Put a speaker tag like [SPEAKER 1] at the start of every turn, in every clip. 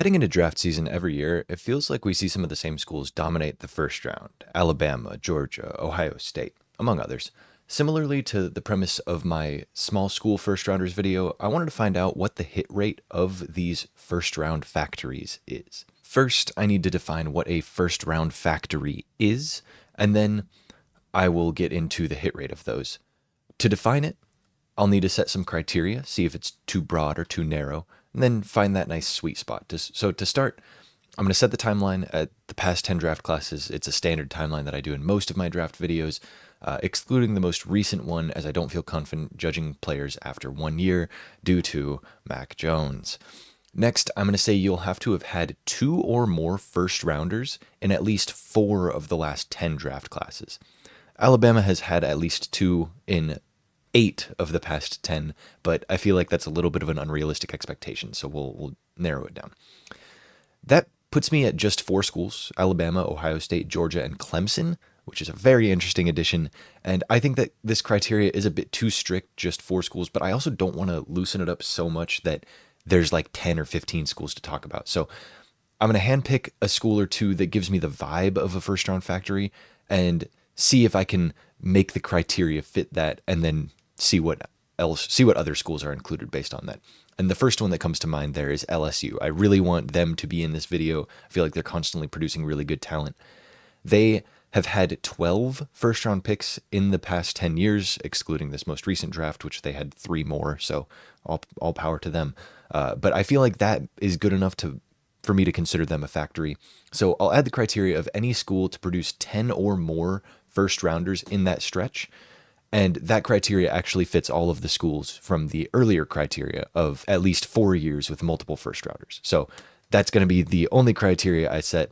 [SPEAKER 1] Heading into draft season every year, it feels like we see some of the same schools dominate the first round: Alabama, Georgia, Ohio State, among others. Similarly to the premise of my small school first rounders video, I wanted to find out what the hit rate of these first round factories is. First, I need to define what a first round factory is, and then I will get into the hit rate of those. To define it, I'll need to set some criteria, see if it's too broad or too narrow, and then find that nice sweet spot. So to start, I'm going to set the timeline at the past 10 draft classes. It's a standard timeline that I do in most of my draft videos, excluding the most recent one, as I don't feel confident judging players after 1 year due to Mac Jones. Next, I'm going to say you'll have to have had 2 or more first rounders in at least 4 of the last 10 draft classes. Alabama has had at least 2 in 8 of the past 10, but I feel like that's a little bit of an unrealistic expectation, so we'll narrow it down. That puts me at just 4 schools: Alabama, Ohio State, Georgia, and Clemson, which is a very interesting addition. And I think that this criteria is a bit too strict, just 4 schools, but I also don't want to loosen it up so much that there's like 10 or 15 schools to talk about. So I'm going to handpick a school or two that gives me the vibe of a first round factory and see if I can make the criteria fit that, and then see what other schools are included based on that. And the first one that comes to mind there is LSU. I really want them to be in this video. I feel like they're constantly producing really good talent. They have had 12 first round picks in the past 10 years, excluding this most recent draft, which they had 3 more. So all power to them. But I feel like that is good enough for me to consider them a factory. So I'll add the criteria of any school to produce 10 or more first rounders in that stretch. And that criteria actually fits all of the schools from the earlier criteria of at least 4 years with multiple first rounders. So that's going to be the only criteria I set.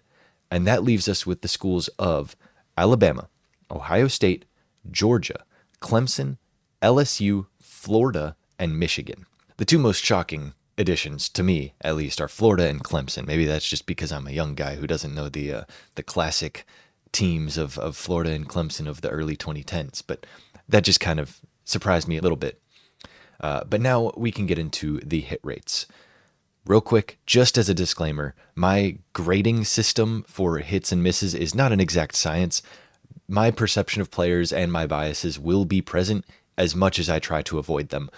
[SPEAKER 1] And that leaves us with the schools of Alabama, Ohio State, Georgia, Clemson, LSU, Florida, and Michigan. The 2 most shocking additions, to me at least, are Florida and Clemson. Maybe that's just because I'm a young guy who doesn't know the classic teams of Florida and Clemson of the early 2010s. But that just kind of surprised me a little bit. But now we can get into the hit rates. Real quick, just as a disclaimer, my grading system for hits and misses is not an exact science. My perception of players and my biases will be present as much as I try to avoid them.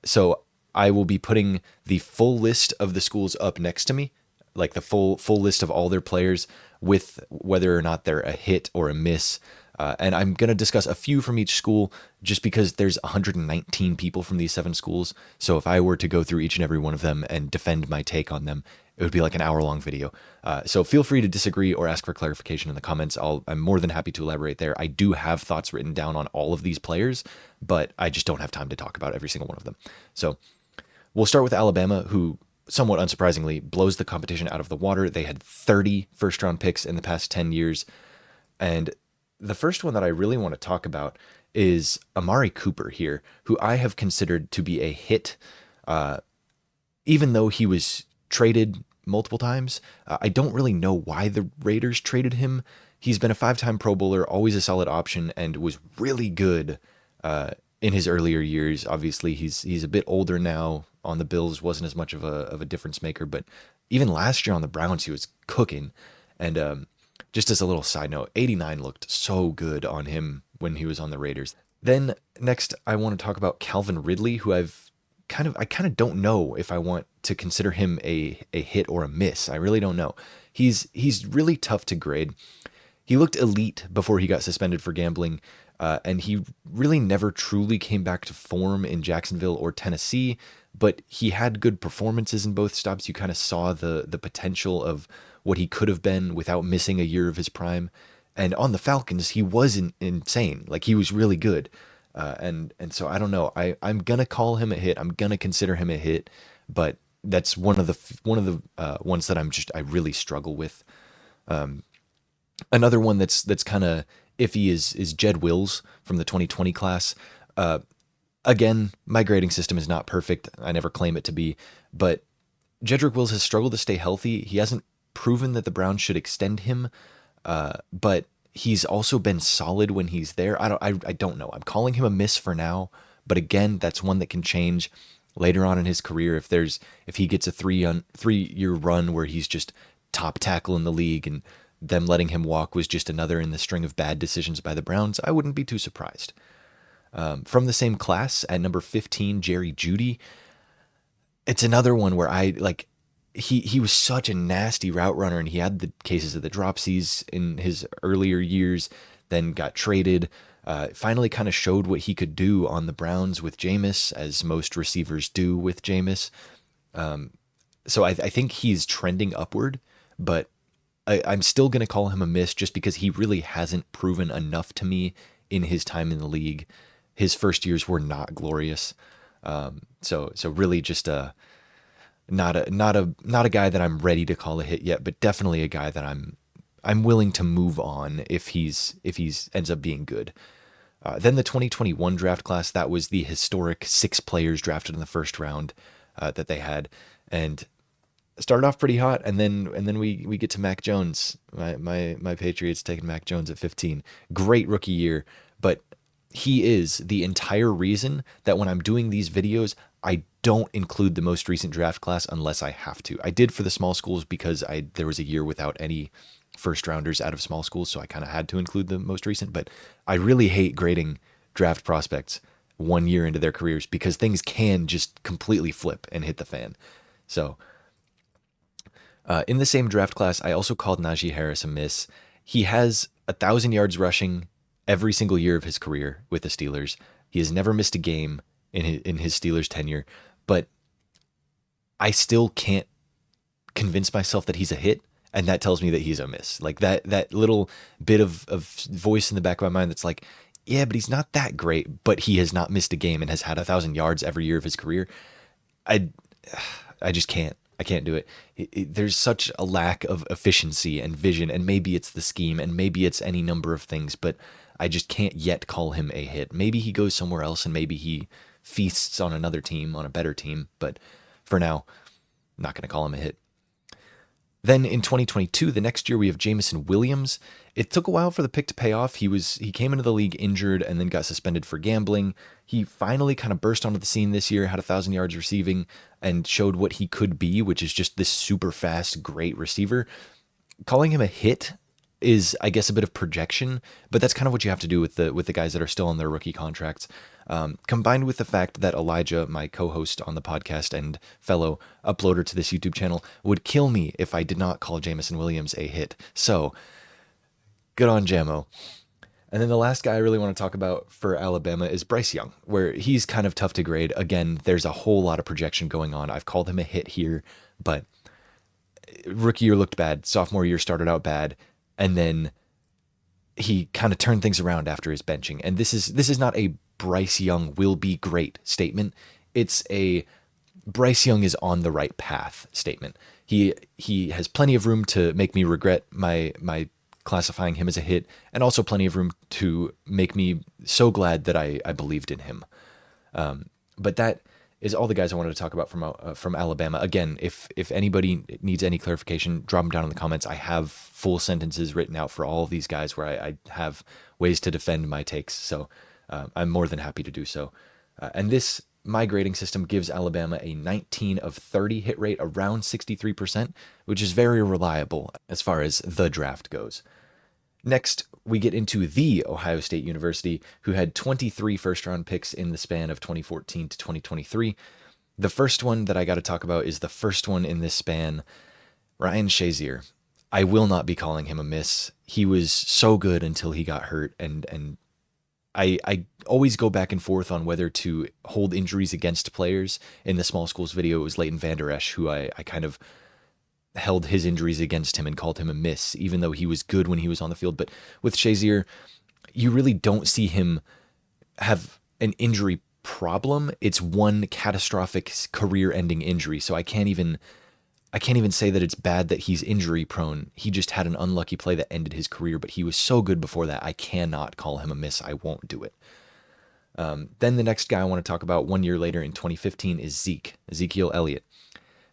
[SPEAKER 1] So I will be putting the full list of the schools up next to me, like the full list of all their players, with whether or not they're a hit or a miss. And I'm going to discuss a few from each school just because there's 119 people from these 7 schools. So if I were to go through each and every one of them and defend my take on them, it would be like an hour-long video. So feel free to disagree or ask for clarification in the comments. I'm more than happy to elaborate there. I do have thoughts written down on all of these players, but I just don't have time to talk about every single one of them. So we'll start with Alabama, who somewhat unsurprisingly blows the competition out of the water. They had 30 first-round picks in the past 10 years. And the first one that I really want to talk about is Amari Cooper here, who I have considered to be a hit, even though he was traded multiple times. I don't really know why the Raiders traded him. He's been a 5-time Pro Bowler, always a solid option, and was really good in his earlier years. Obviously, he's a bit older now. On the Bills, wasn't as much of a difference maker, but even last year on the Browns, he was cooking. And just as a little side note, 89 looked so good on him when he was on the Raiders. Then next, I want to talk about Calvin Ridley, who I kind of don't know if I want to consider him a hit or a miss. I really don't know. He's really tough to grade. He looked elite before he got suspended for gambling, and he really never truly came back to form in Jacksonville or Tennessee, but he had good performances in both stops. You kind of saw the potential of what he could have been without missing a year of his prime. And on the Falcons, he wasn't insane. Like, he was really good. And so I don't know. I'm gonna call him a hit. I'm gonna consider him a hit, but that's one of the ones that I really struggle with. Another one that's kind of iffy is Jed Wills from the 2020 class. Again, my grading system is not perfect. I never claim it to be, but Jedrick Wills has struggled to stay healthy. He hasn't proven that the Browns should extend him, but he's also been solid when he's there. I don't know. I'm calling him a miss for now, but again, that's one that can change. later on in his career, if he gets a 3 year run where he's just top tackle in the league and them letting him walk was just another in the string of bad decisions by the Browns, I wouldn't be too surprised. From the same class at number 15, Jerry Jeudy. It's another one where I like he was such a nasty route runner, and he had the cases of the dropsies in his earlier years, then got traded. Finally kind of showed what he could do on the Browns with Jameis, as most receivers do with Jameis. So I think he's trending upward, but I'm still going to call him a miss just because he really hasn't proven enough to me in his time in the league. His first years were not glorious. So really just not a guy that I'm ready to call a hit yet, but definitely a guy that I'm willing to move on if he's ends up being good. Then the 2021 draft class, that was the historic 6 players drafted in the first round that they had, and started off pretty hot, and then we get to Mac Jones. My Patriots taking Mac Jones at 15. Great rookie year, but he is the entire reason that when I'm doing these videos, I don't include the most recent draft class unless I have to. I did for the small schools because there was a year without any first rounders out of small schools, so I kind of had to include the most recent, but I really hate grading draft prospects 1 year into their careers because things can just completely flip and hit the fan. So in the same draft class, I also called Najee Harris a miss. He has 1,000 yards rushing every single year of his career with the Steelers. He has never missed a game in his Steelers tenure, but I still can't convince myself that he's a hit, and that tells me that he's a miss. Like that little bit of voice in the back of my mind that's like, yeah, but he's not that great, but he has not missed a game and has had 1,000 yards every year of his career. I just can't. I can't do it. There's such a lack of efficiency and vision, and maybe it's the scheme, and maybe it's any number of things, but I just can't yet call him a hit. Maybe he goes somewhere else, and maybe he feasts on another team, on a better team, but for now, I'm not going to call him a hit. Then in 2022, the next year, we have Jameson Williams. It took a while for the pick to pay off. He came into the league injured and then got suspended for gambling. He finally kind of burst onto the scene this year, had 1,000 yards receiving, and showed what he could be, which is just this super fast, great receiver. Calling him a hit is, I guess, a bit of projection, but that's kind of what you have to do with the guys that are still on their rookie contracts. Combined with the fact that Elijah, my co-host on the podcast and fellow uploader to this YouTube channel, would kill me if I did not call Jameson Williams a hit. So, good on Jamo. And then the last guy I really want to talk about for Alabama is Bryce Young, where he's kind of tough to grade. Again, there's a whole lot of projection going on. I've called him a hit here, but rookie year looked bad. Sophomore year started out bad. And then he kind of turned things around after his benching. And this is not a Bryce Young will be great statement. It's a Bryce Young is on the right path statement. He has plenty of room to make me regret my classifying him as a hit, and also plenty of room to make me so glad that I believed in him. But that is all the guys I wanted to talk about from Alabama. Again, if anybody needs any clarification, drop them down in the comments. I have full sentences written out for all of these guys where I have ways to defend my takes. So I'm more than happy to do so. And my grading system gives Alabama a 19 of 30 hit rate, around 63%, which is very reliable as far as the draft goes. Next, we get into the Ohio State University, who had 23 first-round picks in the span of 2014 to 2023. The first one that I got to talk about is the first one in this span, Ryan Shazier. I will not be calling him a miss. He was so good until he got hurt, and I always go back and forth on whether to hold injuries against players. In the small schools video, it was Leighton Vander Esch, who I kind of held his injuries against him and called him a miss, even though he was good when he was on the field. But with Shazier, you really don't see him have an injury problem. It's one catastrophic career-ending injury, so I can't even say that it's bad that he's injury prone. He just had an unlucky play that ended his career, but he was so good before that, I cannot call him a miss. I won't do it. Then the next guy I want to talk about 1 year later in 2015 is Ezekiel Elliott.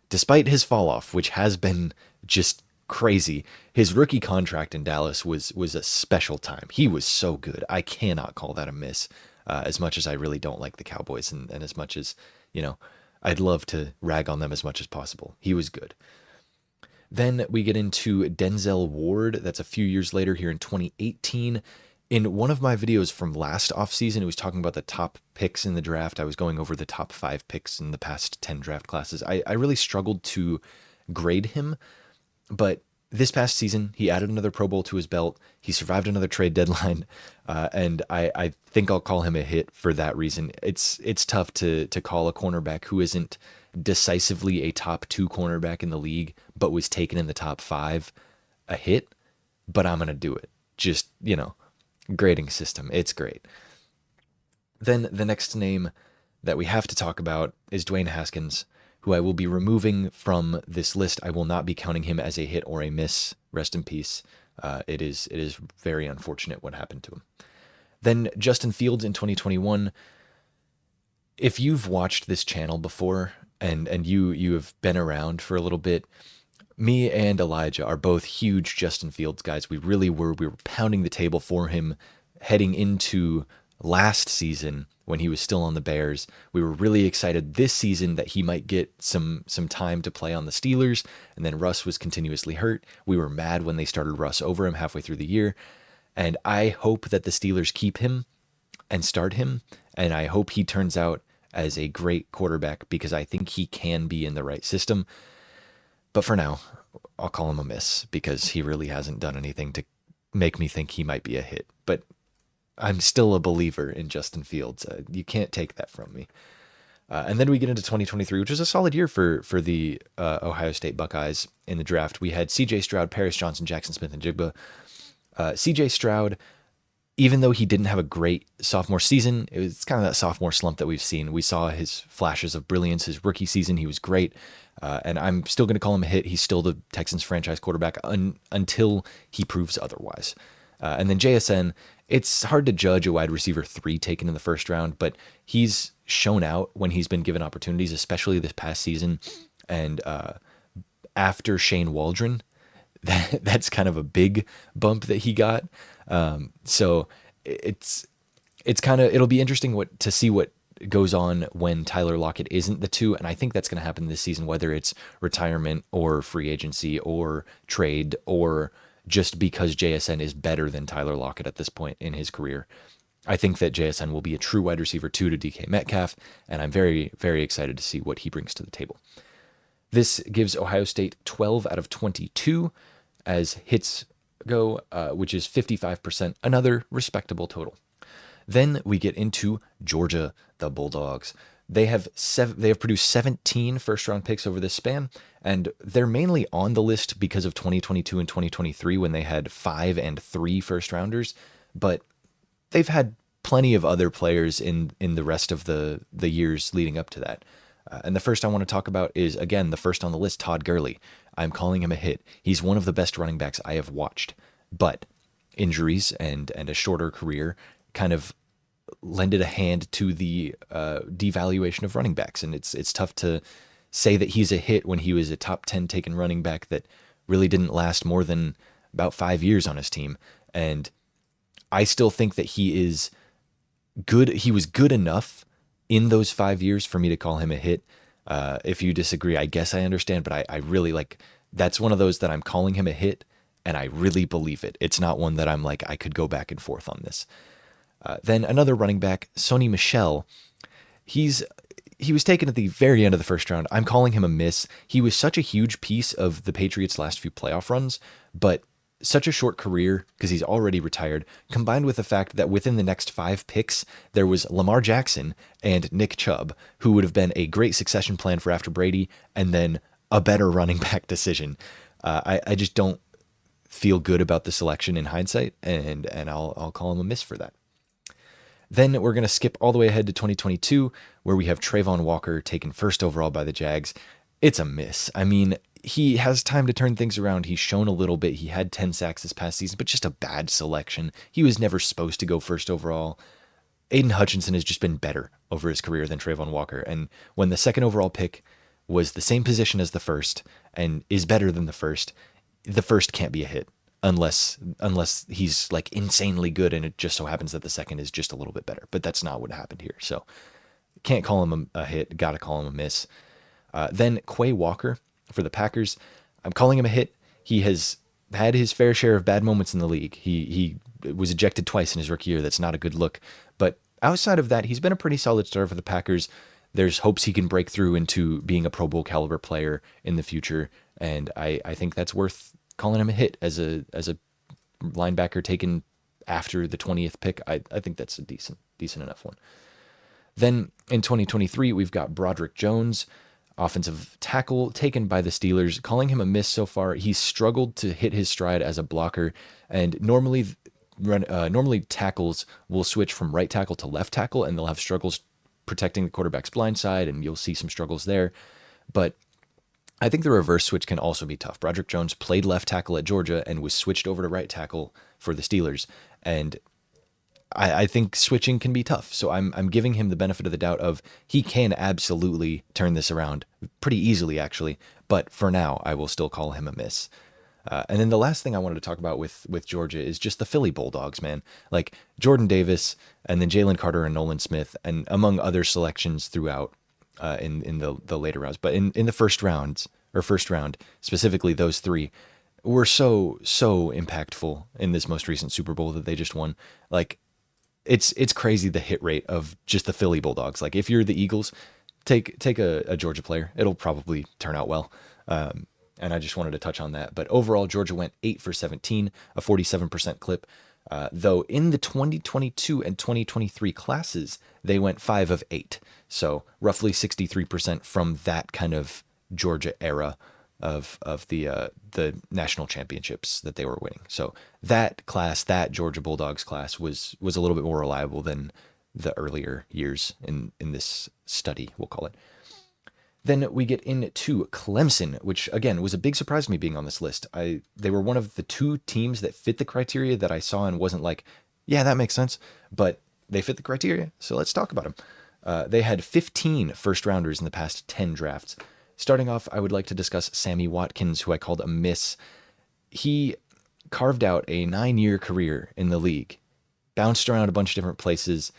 [SPEAKER 1] Despite his fall off, which has been just crazy, his rookie contract in Dallas was a special time. He was so good. I cannot call that a miss, as much as I really don't like the Cowboys, and as much as, I'd love to rag on them as much as possible. He was good. Then we get into Denzel Ward. That's a few years later here in 2018. In one of my videos from last offseason, it was talking about the top picks in the draft. I was going over the top 5 picks in the past 10 draft classes. I really struggled to grade him, but this past season, he added another Pro Bowl to his belt. He survived another trade deadline, and I think I'll call him a hit for that reason. It's tough to call a cornerback who isn't decisively a top 2 cornerback in the league, but was taken in the top 5 a hit. But I'm gonna do it. Just grading system. It's great. Then the next name that we have to talk about is Dwayne Haskins, who I will be removing from this list. I will not be counting him as a hit or a miss. Rest in peace. It is very unfortunate what happened to him. Then Justin Fields in 2021. If you've watched this channel before and you have been around for a little bit, me and Elijah are both huge Justin Fields guys. We really were. We were pounding the table for him heading into last season when he was still on the Bears. We were really excited this season that he might get some time to play on the Steelers, and then Russ was continuously hurt. We were mad when they started Russ over him halfway through the year, and I hope that the Steelers keep him and start him, and I hope he turns out as a great quarterback because I think he can be in the right system. But for now, I'll call him a miss because he really hasn't done anything to make me think he might be a hit. But I'm still a believer in Justin Fields. You can't take that from me. And then we get into 2023, which was a solid year for the Ohio State Buckeyes in the draft. We had C.J. Stroud, Paris Johnson, Jackson Smith, and Jigba. C.J. Stroud, even though he didn't have a great sophomore season, it was kind of that sophomore slump that we've seen. We saw his flashes of brilliance his rookie season. He was great. And I'm still going to call him a hit. He's still the Texans franchise quarterback until he proves otherwise. And then JSN, it's hard to judge a wide receiver 3 taken in the first round, but he's shown out when he's been given opportunities, especially this past season. And after Shane Waldron, that's kind of a big bump that he got. So it's kind of, it'll be interesting to see what goes on when Tyler Lockett isn't the 2. And I think that's going to happen this season, whether it's retirement or free agency or trade or just because JSN is better than Tyler Lockett at this point in his career. I think that JSN will be a true wide receiver 2 to DK Metcalf, and I'm very, very excited to see what he brings to the table. This gives Ohio State 12 out of 22 as hits go, which is 55%, another respectable total. Then we get into Georgia, the Bulldogs. They have produced 17 first-round picks over this span, and they're mainly on the list because of 2022 and 2023 when they had 5 and 3 first-rounders, but they've had plenty of other players in the rest of the years leading up to that. And the first I want to talk about is, again, the first on the list, Todd Gurley. I'm calling him a hit. He's one of the best running backs I have watched, but injuries and a shorter career kind of lended a hand to the devaluation of running backs. And it's tough to say that he's a hit when he was a top 10 taken running back that really didn't last more than about 5 years on his team. And I still think that he is good. He was good enough in those 5 years for me to call him a hit. If you disagree, I guess I understand, but I really that's one of those that I'm calling him a hit and I really believe it. It's not one that I'm like, I could go back and forth on this. Then another running back, Sony Michel. He was taken at the very end of the first round. I'm calling him a miss. He was such a huge piece of the Patriots' last few playoff runs, but such a short career because he's already retired, combined with the fact that within the next 5 picks, there was Lamar Jackson and Nick Chubb, who would have been a great succession plan for after Brady, and then a better running back decision. I just don't feel good about the selection in hindsight, and I'll call him a miss for that. Then we're going to skip all the way ahead to 2022, where we have Trayvon Walker taken first overall by the Jags. It's a miss. I mean, he has time to turn things around. He's shown a little bit. He had 10 sacks this past season, but just a bad selection. He was never supposed to go first overall. Aiden Hutchinson has just been better over his career than Trayvon Walker. And when the second overall pick was the same position as the first and is better than the first can't be a hit unless he's like insanely good and it just so happens that the second is just a little bit better. But that's not what happened here. So Can't call him a hit. Got to call him a miss. Then Quay Walker for the Packers. I'm calling him a hit. He has had his fair share of bad moments in the league. He was ejected twice in his rookie year. That's not a good look. But outside of that, he's been a pretty solid starter for the Packers. There's hopes he can break through into being a Pro Bowl caliber player in the future, and I think that's worth calling him a hit as a linebacker taken after the 20th pick. I think that's a decent enough one. Then in 2023, we've got Broderick Jones, offensive tackle taken by the Steelers. Calling him a miss so far. He's struggled to hit his stride as a blocker, and normally tackles will switch from right tackle to left tackle, and they'll have struggles protecting the quarterback's blind side, and you'll see some struggles there. But I think the reverse switch can also be tough. Broderick Jones played left tackle at Georgia and was switched over to right tackle for the Steelers, and I think switching can be tough. So I'm giving him the benefit of the doubt of he can absolutely turn this around pretty easily, actually. But for now, I will still call him a miss. And then the last thing I wanted to talk about with Georgia is just the Philly Bulldogs, man. Like Jordan Davis and then Jalen Carter and Nolan Smith, and among other selections throughout in the later rounds. But in the first round, specifically those three were so impactful in this most recent Super Bowl that they just won. Like it's crazy the hit rate of just the Philly Bulldogs. Like if you're the Eagles, take a Georgia player. It'll probably turn out well. And I just wanted to touch on that. But overall, Georgia went 8 for 17, a 47% clip. Though in the 2022 and 2023 classes, they went 5 of 8. So roughly 63% from that kind of Georgia era of the national championships that they were winning. So that class, that Georgia Bulldogs class, was a little bit more reliable than the earlier years in this study, we'll call it. Then we get into Clemson, which again was a big surprise to me being on this list. They were one of the two teams that fit the criteria that I saw and wasn't like, yeah, that makes sense, but they fit the criteria. So let's talk about them. They had 15 first rounders in the past 10 drafts. Starting off, I would like to discuss Sammy Watkins, who I called a miss. He carved out a 9-year career in the league, bounced around a bunch of different places.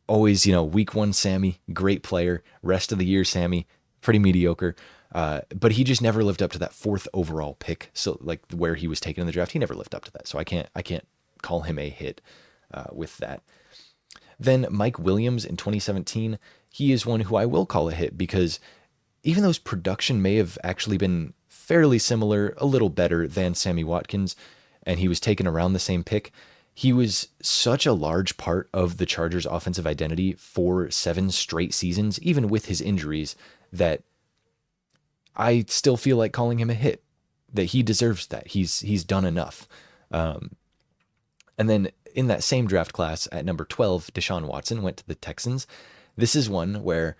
[SPEAKER 1] Always, week one Sammy, great player. Rest of the year Sammy, pretty mediocre. But he just never lived up to that 4th overall pick. So like where he was taken in the draft, he never lived up to that. So I can't call him a hit with that. Then Mike Williams in 2017, he is one who I will call a hit because even though his production may have actually been fairly similar, a little better than Sammy Watkins, and he was taken around the same pick, he was such a large part of the Chargers' offensive identity for 7 straight seasons, even with his injuries, that I still feel like calling him a hit, that he deserves that. He's done enough. And then in that same draft class at number 12, Deshaun Watson went to the Texans. This is one where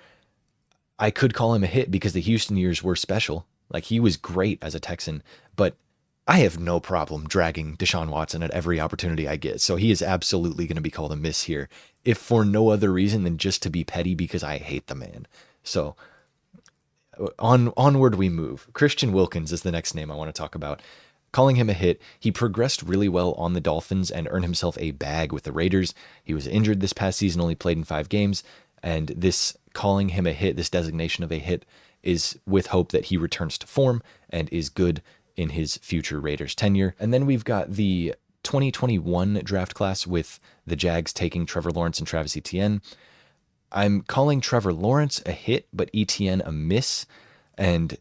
[SPEAKER 1] I could call him a hit because the Houston years were special. Like he was great as a Texan, but I have no problem dragging Deshaun Watson at every opportunity I get. So he is absolutely going to be called a miss here, if for no other reason than just to be petty because I hate the man. So onward we move. Christian Wilkins is the next name I want to talk about. Calling him a hit, he progressed really well on the Dolphins and earned himself a bag with the Raiders. He was injured this past season, only played in 5 games, and this calling him a hit, this designation of a hit, is with hope that he returns to form and is good in his future Raiders tenure. And then we've got the 2021 draft class with the Jags taking Trevor Lawrence and Travis Etienne. I'm calling Trevor Lawrence a hit, but Etienne a miss, and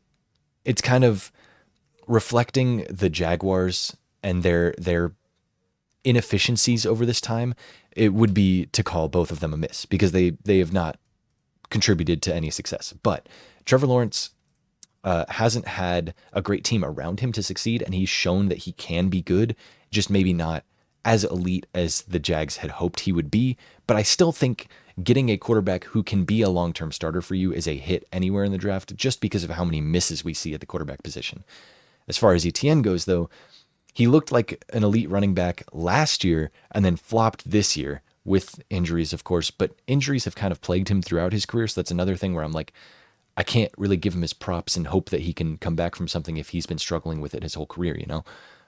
[SPEAKER 1] it's kind of reflecting the Jaguars and their inefficiencies over this time. It would be to call both of them a miss because they have not contributed to any success. But Trevor Lawrence hasn't had a great team around him to succeed, and he's shown that he can be good, just maybe not as elite as the Jags had hoped he would be. But I still think getting a quarterback who can be a long-term starter for you is a hit anywhere in the draft, just because of how many misses we see at the quarterback position. As far as Etienne goes, though, he looked like an elite running back last year and then flopped this year with injuries, of course. But injuries have kind of plagued him throughout his career. So that's another thing where I'm like, I can't really give him his props and hope that he can come back from something if he's been struggling with it his whole career,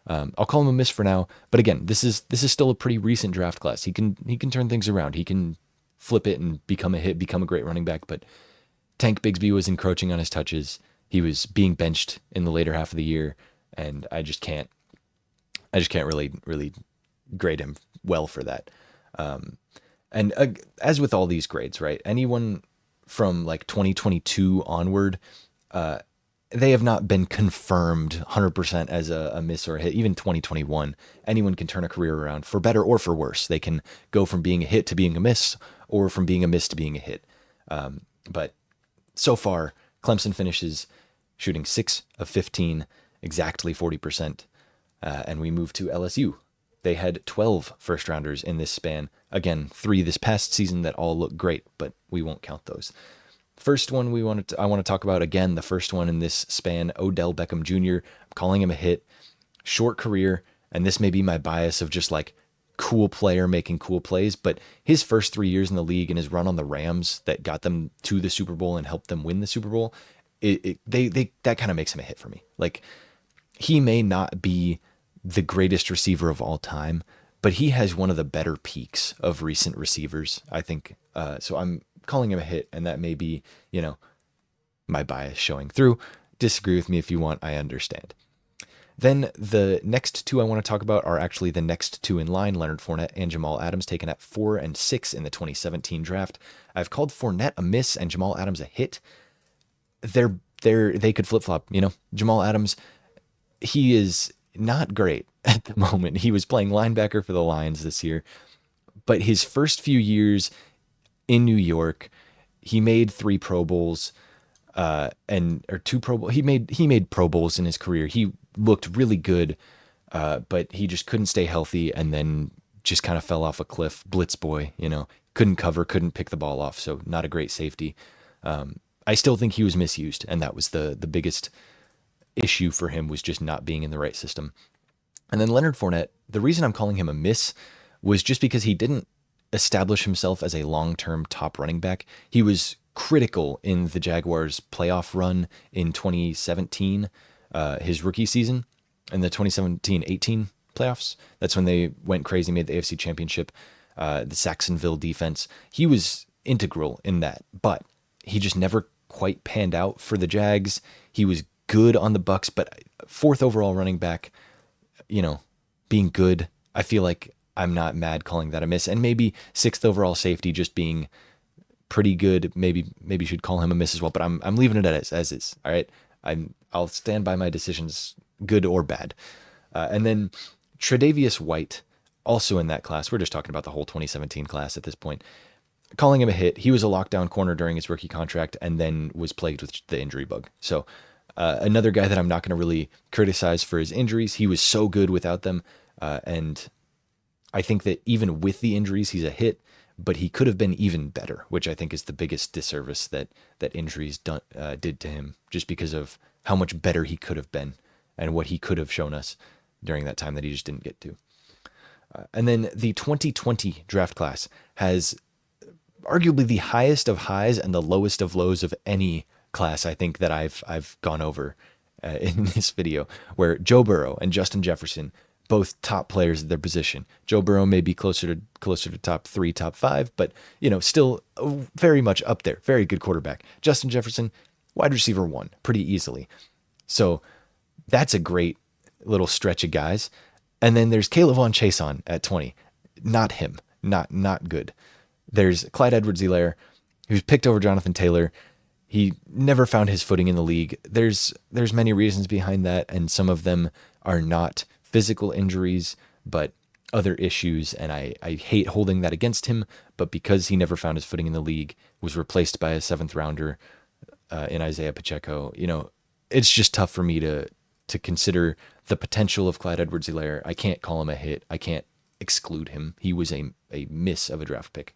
[SPEAKER 1] I'll call him a miss for now. But again, this is still a pretty recent draft class. He can turn things around. He can flip it and become a hit, become a great running back. But Tank Bigsby was encroaching on his touches. He was being benched in the later half of the year, and I just can't really grade him well for that. And as with all these grades, right? Anyone from like 2022 onward, they have not been confirmed 100% as a miss or a hit. Even 2021, anyone can turn a career around for better or for worse. They can go from being a hit to being a miss, or from being a miss to being a hit. But so far, Clemson finishes shooting 6 of 15, exactly 40%. And we move to LSU. They had 12 first rounders in this span. Again, 3 this past season that all look great, but we won't count those. First one I want to talk about, again, the first one in this span, Odell Beckham Jr. I'm calling him a hit. Short career, and this may be my bias of just like cool player making cool plays, but his first 3 years in the league and his run on the Rams that got them to the Super Bowl and helped them win the Super Bowl, that kind of makes him a hit for me. Like, he may not be the greatest receiver of all time, but he has one of the better peaks of recent receivers, I think. So I'm calling him a hit, and that may be, my bias showing through. Disagree with me if you want, I understand. Then the next 2 I want to talk about are actually the next 2 in line, Leonard Fournette and Jamal Adams, taken at 4 and 6 in the 2017 draft. I've called Fournette a miss and Jamal Adams a hit. They could flip-flop, Jamal Adams, he is not great at the moment. He was playing linebacker for the Lions this year, but his first few years in New York, he made 3 Pro Bowls, or 2 Pro Bowls. He made Pro Bowls in his career. He looked really good, but he just couldn't stay healthy, and then just kind of fell off a cliff. Blitz boy, couldn't cover, couldn't pick the ball off, so not a great safety. I still think he was misused, and that was the biggest issue for him, was just not being in the right system. And then Leonard Fournette, the reason I'm calling him a miss was just because he didn't establish himself as a long-term top running back. He was critical in the Jaguars' playoff run in 2017, his rookie season, in the 2017-18 playoffs. That's when they went crazy, made the AFC Championship, the Saxonville defense. He was integral in that, but he just never quite panned out for the Jags. He was good on the Bucks, but 4th overall running back, being good, I feel like I'm not mad calling that a miss. And maybe 6th overall safety just being pretty good, maybe should call him a miss as well. But I'm leaving it as is. All right, I'll stand by my decisions, good or bad. And then Tre'Davious White, also in that class. We're just talking about the whole 2017 class at this point. Calling him a hit. He was a lockdown corner during his rookie contract, and then was plagued with the injury bug. So another guy that I'm not going to really criticize for his injuries. He was so good without them, and I think that even with the injuries, he's a hit, but he could have been even better, which I think is the biggest disservice that injuries did to him, just because of how much better he could have been and what he could have shown us during that time that he just didn't get to. And then the 2020 draft class has arguably the highest of highs and the lowest of lows of any class I think that I've gone over in this video, where Joe Burrow and Justin Jefferson, both top players at their position. Joe Burrow may be closer to top 3, top 5, but still very much up there. Very good quarterback. Justin Jefferson, wide receiver 1, pretty easily. So that's a great little stretch of guys. And then there's K'Lavon Chaisson at 20. Not him. Not good. There's Clyde Edwards-Helaire, who's picked over Jonathan Taylor. He never found his footing in the league. There's many reasons behind that, and some of them are not physical injuries, but other issues, and I hate holding that against him, but because he never found his footing in the league, was replaced by a 7th rounder in Isaiah Pacheco, it's just tough for me to consider the potential of Clyde Edwards-Helaire. I can't call him a hit. I can't exclude him. He was a miss of a draft pick.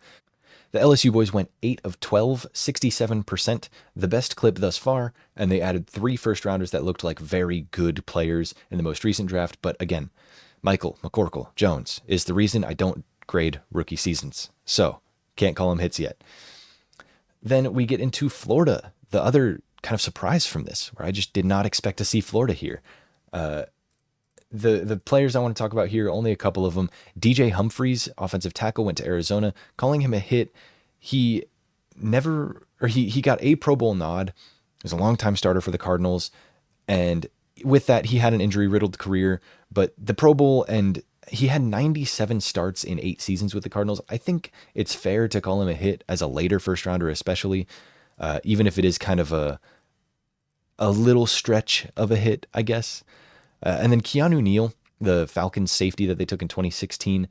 [SPEAKER 1] The LSU boys went 8 of 12, 67%, the best clip thus far, and they added 3 first-rounders that looked like very good players in the most recent draft. But again, Michael McCorkle Jones is the reason I don't grade rookie seasons. So, can't call him hits yet. Then we get into Florida, the other kind of surprise from this, where I just did not expect to see Florida here. The players I want to talk about here, only a couple of them. DJ Humphries, offensive tackle, went to Arizona. Calling him a hit, he he got a Pro Bowl nod. He was a longtime starter for the Cardinals. And with that, he had an injury riddled career, but the Pro Bowl, and he had 97 starts in 8 seasons with the Cardinals. I think it's fair to call him a hit as a later first rounder, especially, even if it is kind of a little stretch of a hit, I guess. And then Keanu Neal, the Falcons safety that they took in 2016,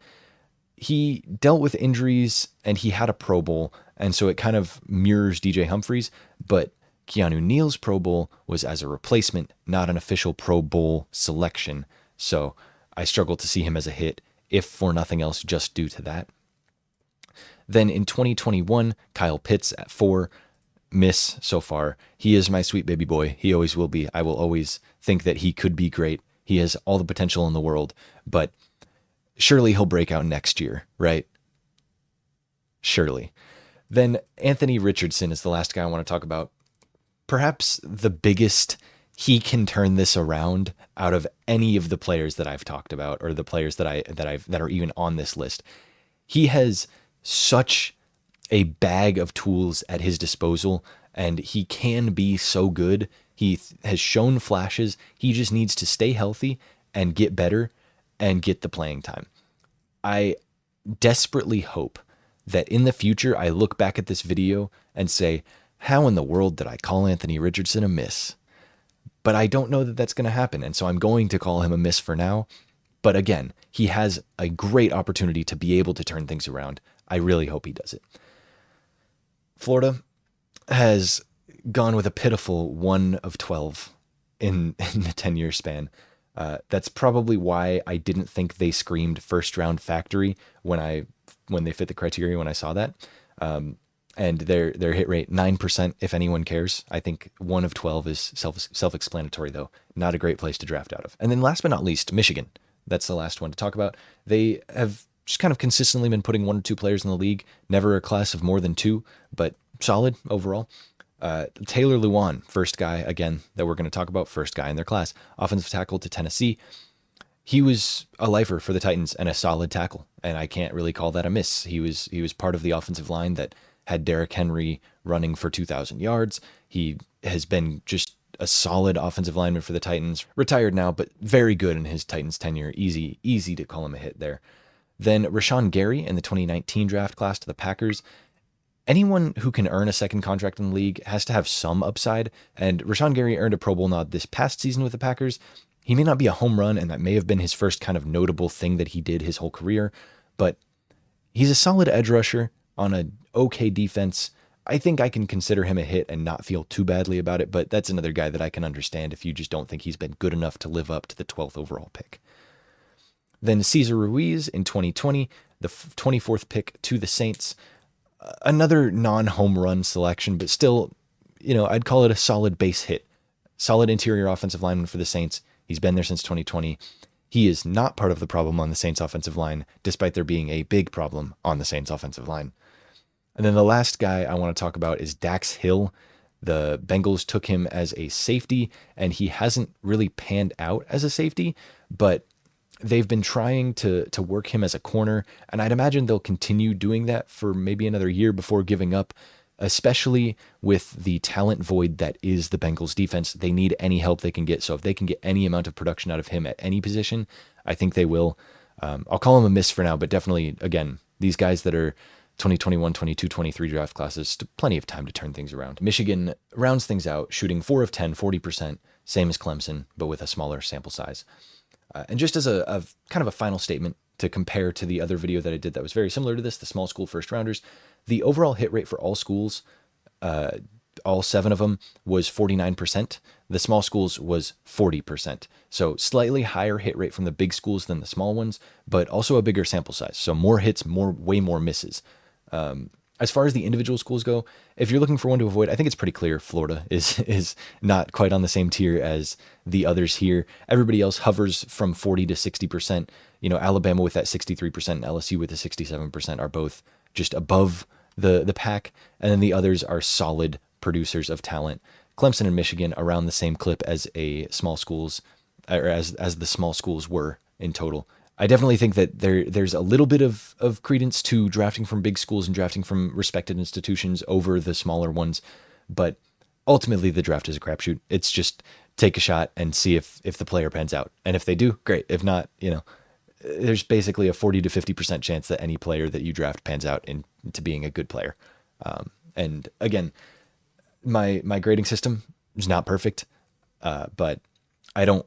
[SPEAKER 1] he dealt with injuries and he had a Pro Bowl. And so it kind of mirrors DJ Humphries, but Keanu Neal's Pro Bowl was as a replacement, not an official Pro Bowl selection. So I struggle to see him as a hit, if for nothing else, just due to that. Then in 2021, Kyle Pitts at 4, miss so far. He is my sweet baby boy. He always will be. I will always think that he could be great. He has all the potential in the world, but surely he'll break out next year, right? Surely. Then Anthony Richardson is the last guy I want to talk about. Perhaps the biggest he can turn this around out of any of the players that I've talked about, or the players that are even on this list. He has such a bag of tools at his disposal, and he can be so good. He has shown flashes. He just needs to stay healthy and get better and get the playing time. I desperately hope that in the future I look back at this video and say, how in the world did I call Anthony Richardson a miss? But I don't know that that's going to happen, and so I'm going to call him a miss for now. But again, he has a great opportunity to be able to turn things around. I really hope he does it. Florida has gone with a pitiful 1 of 12 in the 10-year span. That's probably why I didn't think they screamed first round factory when they fit the criteria when I saw that. And their hit rate 9%, if anyone cares. I think 1 of 12 is self-explanatory, though. Not a great place to draft out of. And then last but not least, Michigan. That's the last one to talk about. They have just kind of consistently been putting 1 or 2 players in the league. Never a class of more than 2, but solid overall. Taylor Lewan, first guy, again, that we're going to talk about, first guy in their class. Offensive tackle to Tennessee. He was a lifer for the Titans and a solid tackle, and I can't really call that a miss. He was part of the offensive line that had Derrick Henry running for 2,000 yards. He has been just a solid offensive lineman for the Titans. Retired now, but very good in his Titans tenure. Easy to call him a hit there. Then Rashawn Gary in the 2019 draft class to the Packers. Anyone who can earn a second contract in the league has to have some upside, and Rashawn Gary earned a Pro Bowl nod this past season with the Packers. He may not be a home run, and that may have been his first kind of notable thing that he did his whole career, but he's a solid edge rusher on an okay defense. I think I can consider him a hit and not feel too badly about it, but that's another guy that I can understand if you just don't think he's been good enough to live up to the 12th overall pick. Then Cesar Ruiz in 2020, the 24th pick to the Saints. Another non-home run selection, but still, I'd call it a solid base hit. Solid interior offensive lineman for the Saints. He's been there since 2020. He is not part of the problem on the Saints offensive line, despite there being a big problem on the Saints offensive line. And then the last guy I want to talk about is Dax Hill. The Bengals took him as a safety, and he hasn't really panned out as a safety, but they've been trying to work him as a corner, and I'd imagine they'll continue doing that for maybe another year before giving up, especially with the talent void that is the Bengals defense. They need any help they can get, so if they can get any amount of production out of him at any position, I think they will. I'll call him a miss for now, but definitely, again, these guys that are 2021, 22, 23 draft classes, plenty of time to turn things around. Michigan rounds things out, shooting 4 of 10, 40%, same as Clemson, but with a smaller sample size. And just as a kind of a final statement to compare to the other video that I did that was very similar to this, the small school first rounders, the overall hit rate for all schools, all 7 of them, was 49%. The small schools was 40%. So slightly higher hit rate from the big schools than the small ones, but also a bigger sample size. So more hits, way more misses. As far as the individual schools go, if you're looking for one to avoid, I think it's pretty clear Florida is not quite on the same tier as the others here. Everybody else hovers from 40 to 60%. Alabama with that 63% and LSU with the 67% are both just above the pack. And then the others are solid producers of talent. Clemson and Michigan around the same clip as a small schools, or as the small schools were in total. I definitely think that there's a little bit of credence to drafting from big schools and drafting from respected institutions over the smaller ones, but ultimately the draft is a crapshoot. It's just take a shot and see if the player pans out, and if they do, great. If not, there's basically a 40 to 50% chance that any player that you draft pans out into being a good player. And again, my grading system is not perfect, but I don't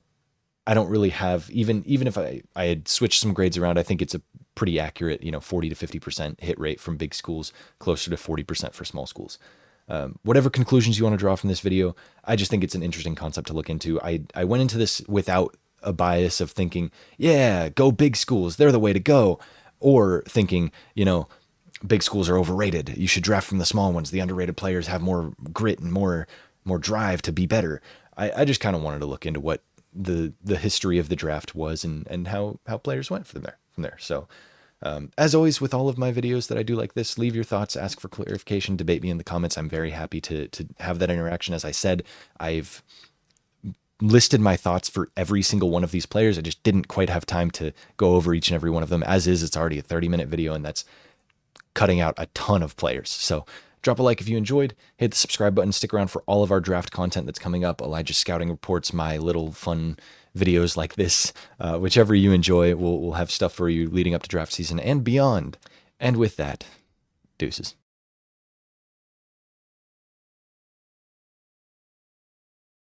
[SPEAKER 1] really have, even if I had switched some grades around, I think it's a pretty accurate 40 to 50% hit rate from big schools, closer to 40% for small schools. Whatever conclusions you want to draw from this video, I just think it's an interesting concept to look into. I went into this without a bias of thinking, yeah, go big schools, they're the way to go, or thinking, big schools are overrated, you should draft from the small ones, the underrated players have more grit and more drive to be better. I just kind of wanted to look into what the history of the draft was, and how players went from there. So as always, with all of my videos that I do like this, leave your thoughts, ask for clarification, debate me in the comments. I'm very happy to have that interaction. As I said, I've listed my thoughts for every single one of these players. I just didn't quite have time to go over each and every one of them. As is, it's already a 30-minute video, and that's cutting out a ton of players. So drop a like if you enjoyed, hit the subscribe button, stick around for all of our draft content that's coming up. Elijah's scouting reports, my little fun videos like this, whichever you enjoy, we'll have stuff for you leading up to draft season and beyond. And with that, deuces.